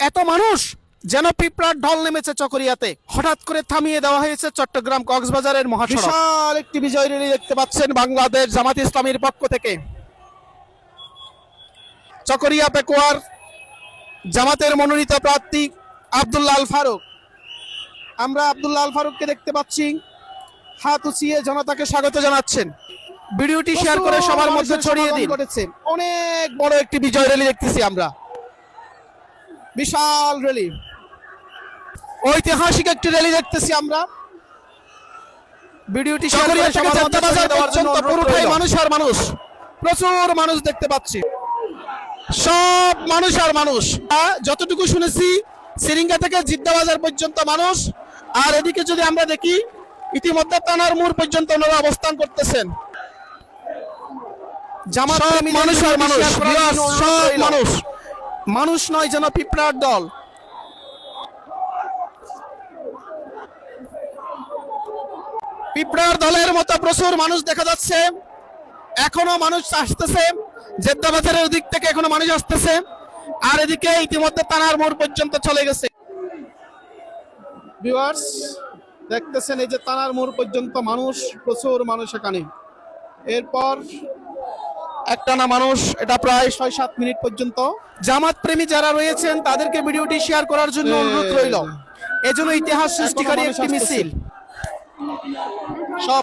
এত মানুষ যেন পিঁপড়ার ঢল নেমেছে চকরিয়াতে। হঠাৎ করে থামিয়ে দেওয়া হয়েছে চট্টগ্রাম কক্সবাজারের মহাসড়ক। বিশাল একটি বিজয় র্যালি দেখতে পাচ্ছেন বাংলাদেশ জামাত ইসলামীর পক্ষ থেকে। চকরিয়া পেকুয়ার জামাতের মনোনীত প্রার্থী আব্দুল্লাহ আল ফারুক। আমরা আব্দুল্লাহ আল ফারুককে দেখতে পাচ্ছি হাত উঁচিয়ে জনতাকে স্বাগত জানাচ্ছেন। ভিডিওটি শেয়ার করে সবার মধ্যে ছড়িয়ে দিন। অনেক বড় একটি বিজয় র্যালি দেখতেছি আমরা, বিশাল র্যালি, ঐতিহাসিক একটি র্যালি দেখতেছি আমরা। ভিডিওটি শেয়ার করে সবার মধ্যে ছড়িয়ে দেওয়ার জন্য পুরোটাই মানুষ আর মানুষ, প্রচুর মানুষ দেখতে পাচ্ছি, সব মানুষ আর মানুষ। যতটুকু শুনেছি সিরিঙ্গা থেকে জিদ্দা বাজার পর্যন্ত মানুষ, আর এদিকে যদি আমরা দেখি ইতিমধ্যে তানার মোড় পর্যন্ত ওনারা অবস্থান করতেছেন। জামাত মানুষ আর মানুষ, সব মানুষ, মানুষ নয় যেন পিঁপড়ার দল। পিঁপড়ার দলের মতো প্রচুর মানুষ দেখা যাচ্ছে। এখনো মানুষ আসতেছে, জেদ্দা বাজারের দিক থেকে এখনো মানুষ আসতেছে, আর এদিকে ইতিমধ্যে তানার মোড় পর্যন্ত চলে গেছে। ভিউয়ার্স দেখতেছেন এই যে তানার মোড় পর্যন্ত মানুষ, প্রচুর মানুষ এখানে। এরপর একটানা মানুষ, এটা প্রায় 6-7 মিনিট পর্যন্ত। জামাত প্রেমী যারা রয়েছেন তাদেরকে ভিডিওটি শেয়ার করার জন্য অনুরোধ রইল। এজন্য ইতিহাস সৃষ্টিকারী একটি মিছিল। সব